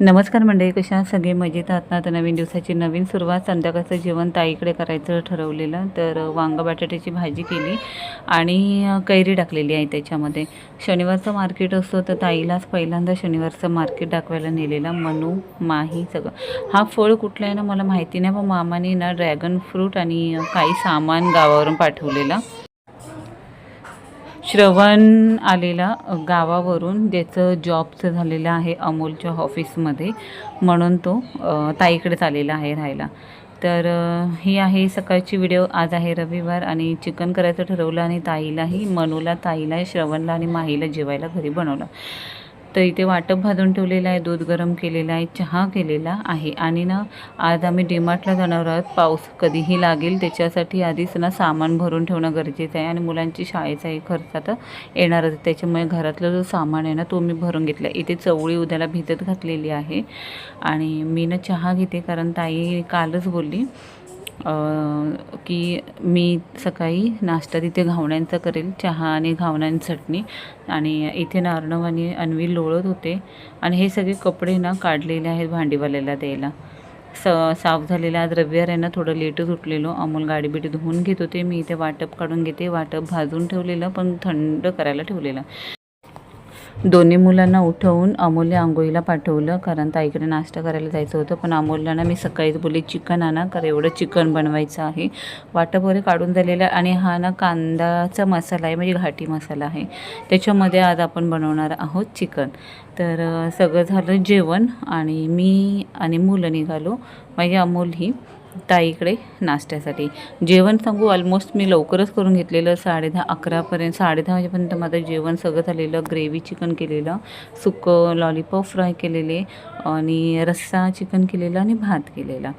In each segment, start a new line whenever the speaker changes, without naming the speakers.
नमस्कार मंडळी, कशा आहात सगळे? मजेत आहात ना? तर नवीन दिवसाची नवीन सुरुवात, संध्याकाळचं जेवण ताईकडे करायचं ठरवलेलं. तर वांगा बटाट्याची भाजी केली आणि कैरी टाकलेली आहे त्याच्यामध्ये. शनिवारचं मार्केट असतो, तर ताईलाच पहिल्यांदा शनिवारचं मार्केट दाखवायला नेलेला. मनू, माही सगळं. हा फळ कुठला आहे ना मला माहिती नाही, पण मामाने ना ड्रॅगन फ्रूट आणि काही सामान गावावरून पाठवलेला. श्रवण आलेला गावावरून, ज्याचं जॉबचं झालेलं आहे अमोलच्या ऑफिसमध्ये, म्हणून तो ताईकडेच आलेला आहे राहायला. तर ही आहे सकाळची व्हिडिओ. आज आहे रविवार आणि चिकन करायचं ठरवलं आणि ताईलाही, मनूला, ताईला, श्रवणला आणि माहीला जेवायला घरी बनवलं. तर इथे वाटप भाजून ठेवलेलं आहे, दूध गरम केलेलं आहे, चहा केलेला आहे. आणि ना आज आम्ही डीमार्टला जाणार आहोत. पाऊस कधीही लागेल त्याच्यासाठी आधीच ना सामान भरून ठेवणं गरजेचं आहे. आणि मुलांची शाळेचाही खर्च आता येणारच, त्याच्यामुळे घरातलं जो सामान आहे ना तो मी भरून घेतला. इथे चवळी उद्याला भिजत घातलेली आहे. आणि मी ना चहा घेते, कारण ताई कालच बोलली की मी सकाळी नाश्ता तिथे घावण्यांचा करेल, चहा आणि घावण्यांची चटणी. आणि इथे ना अर्णव आणि अन्वी लोळत होते. आणि हे सगळे कपडे ना काढलेले आहेत भांडीवाल्याला द्यायला. साफ झालेलं. आज रविवार आहे ना, थोडं लेटच उठलेलो. अमोल गाडी बिडी धुवून घेत होते, मी इथे वाटप काढून घेते. वाटप भाजून ठेवलेलं पण थंड करायला ठेवलेलं. दोन्ही मुलांना उठवून अमोलला आंघोळीला पाठवलं, कारण ताईकडे नाश्ता करायला जायचं होतं. पण अमोलला ना मी सकाळीच बोलले चिकन आणा, कारण एवढं चिकन बनवायचं आहे. वाटप वगैरे काढून झालेलं. आणि हा ना कांदाचा मसाला आहे, म्हणजे घाटी मसाला आहे. त्याच्यामध्ये आज आपण बनवणार आहोत चिकन. तर सगळं झालं जेवण आणि मी आणि मुलं निघालो, म्हणजे अमोल ही ताईकडे नाश्त्यासाठी. जेवण सांगू, ऑलमोस्ट मी लवकरच करून घेतलेलं. 10:30 11पर्यंत, 10:30 वाजेपर्यंत माझं जेवण सगळं झालेलं. ग्रेव्ही चिकन केलेलं, सुकं लॉलीपॉप फ्राय केलेले आणि रस्सा चिकन केलेलं आणि भात केलेला.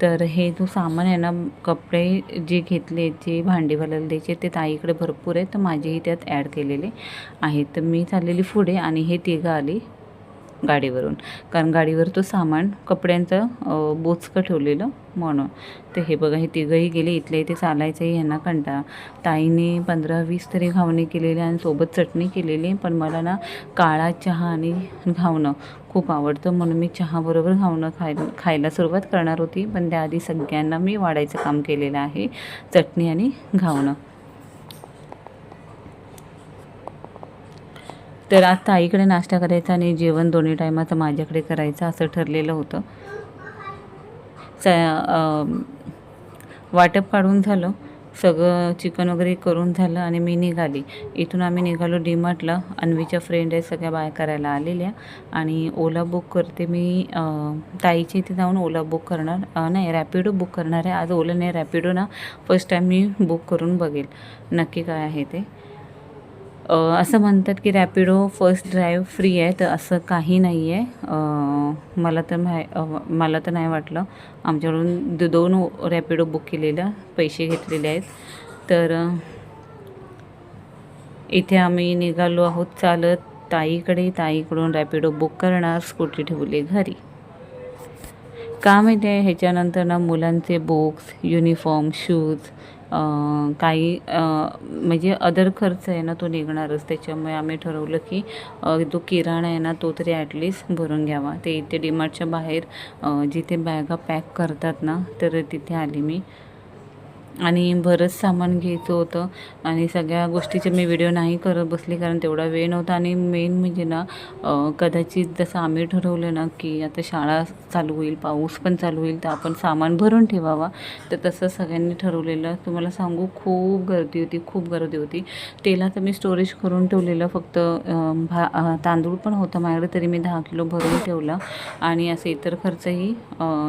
तर हे जो सामान आहे ना, कपडे जे घेतले, जे भांडीवाल्याला द्यायचे, ते ताईकडे भरपूर आहे, तर माझेही त्यात ॲड केलेले आहेत. तर मी चाललेली पुढे आणि हे तिघं आली गाडीवरून, कारण गाडीवर तो सामान कपड्यांचं बोचकं ठेवलेलं म्हणून. तर हे बघा, हे तिघंही गेले. इथल्या इथे चालायचंही यांना कंटाळा. ताईने 15-20 तरी घावणे केलेले आणि सोबत चटणी केलेली. पण मला ना काळा चहा आणि घावणं खूप आवडतं, म्हणून मी चहाबरोबर घावणं खायला सुरुवात करणार होती. पण त्याआधी सगळ्यांना मी वाढायचं काम केलेलं आहे, चटणी आणि घावणं. तर आज ताईकडे नाश्ता करायचा आणि जेवण दोन्ही टायमाचं माझ्याकडे करायचं असं ठरलेलं होतं. वाटप काढून झालं, सगळं चिकन वगैरे करून झालं आणि मी निघाली. इथून आम्ही निघालो डीमार्टला. अन्वीच्या फ्रेंड आहे, सगळ्या बाया करायला आलेल्या. आणि ओला बुक करते मी. ताईच्या इथे जाऊन ओला बुक करणार, नाही रॅपिडो बुक करणार आहे आज. ओला नाही, रॅपिडो ना फर्स्ट टाईम मी बुक करून बघेल नक्की काय आहे ते. असं म्हणतात की रॅपिडो फर्स्ट ड्राईव्ह फ्री आहे, तर असं काही नाही आहे. मला तर नाही वाटलं. आमच्याकडून 2 रॅपिडो बुक केलेल्या, पैसे घेतलेले आहेत. तर इथे आम्ही निघालो आहोत चालत ताईकडे. ताईकडून रॅपिडो बुक करणार, स्कूटी ठेवली घरी. का माहिती आहे, ह्याच्यानंतर ना मुलांचे बुक्स, युनिफॉर्म, शूज, काही म्हणजे अदर खर्च आहे ना तो निघणारच. त्याच्यामुळे आम्ही ठरवलं की जो किराणा आहे ना तो तरी ॲटलिस्ट भरून घ्यावा. ते इथे डीमार्टच्या बाहेर जिथे बॅगा पॅक करतात ना, तर तिथे आली मी. आणि बरंच सामान घ्यायचं होतं आणि सगळ्या गोष्टीचे मी व्हिडिओ नाही करत बसली, कारण तेवढा वेळ नव्हता. आणि मेन म्हणजे ना कदाचित जसं आम्ही ठरवलं ना की आता शाळा चालू होईल, पाऊस पण चालू होईल, तर आपण सामान भरून ठेवावा. तर तसं सगळ्यांनी ठरवलेलं. तुम्हाला सांगू, खूप गर्दी होती, खूप गर्दी होती. तेलाचं मी स्टोरेज करून ठेवलेलं, फक्त तांदूळ पण होतं माझ्याकडे, तरी मी 10 किलो भरून ठेवला. आणि असं इतर खर्चही,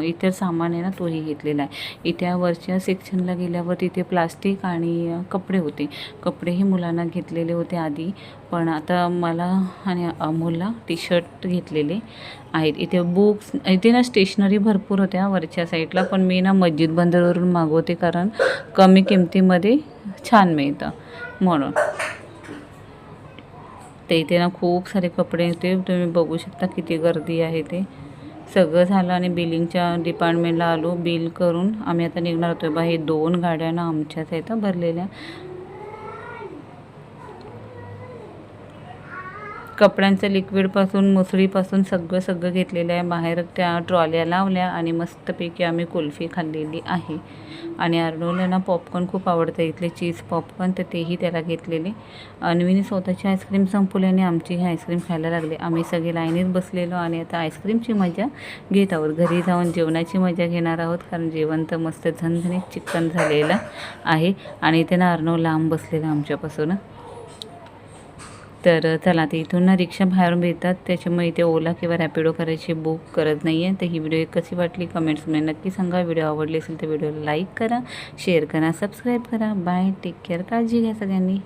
इतर सामान आहे ना तोही घेतलेला आहे. इथे वरच्या सेक्शनला गेल्यावर तिथे प्लास्टिक आणि कपडे होते. कपडेही मुलांना घेतलेले होते आधी, पण आता मला आणि अमोलला टी शर्ट घेतलेले आहेत. इथे बुक्स, इथे ना स्टेशनरी भरपूर होत्या वरच्या साईडला, पण मी ना मस्जिद बंदरवरून मागवते, कारण कमी किमतीमध्ये छान मिळतं म्हणून. ते इथे ना खूप सारे कपडे होते, तुम्ही बघू शकता किती गर्दी आहे ते. सगळं झालं आणि बिलिंगच्या डिपार्टमेंटला आलो. बिल करून आम्ही आता निघणार होतो. बा हे 2 गाड्या ना आमच्याच आहेत भरलेल्या. कपड्यांचं लिक्विडपासून मुसळीपासून सगळं घेतलेलं आहे. बाहेर त्या ट्रॉल्या लावल्या आणि मस्तपैकी आम्ही कुल्फी खाल्लेली आहे. आणि अर्नवला ना पॉपकॉर्न खूप आवडतं, इथले चीज पॉपकॉर्न, तर तेही त्याला घेतलेले. अन्वीने स्वतःची आईस्क्रीम संपवल्याने आमची ही आईस्क्रीम खायला लागले. आम्ही सगळे लाईनीत बसलेलो आणि आता आईस्क्रीमची मजा घेत आहोत. घरी जाऊन जेवणाची मजा घेणार आहोत, कारण जेवण तर मस्त झणझणीत चिकन झालेलं आहे. आणि इथे ना अर्नव लांब बसलेला आमच्यापासून. तर चला, ते इथून ना रिक्षा बाहेरून भेटतात, त्याच्यामुळे इथे ओला किंवा रॅपिडो करायची बुक करत नाही आहे. तर ही व्हिडिओ कशी वाटली कमेंट्समध्ये नक्की सांगा. व्हिडिओ आवडली असेल तर व्हिडिओला लाईक करा, शेअर करा, सबस्क्राईब करा. बाय, टेक केअर, काळजी घ्या सगळ्यांनी.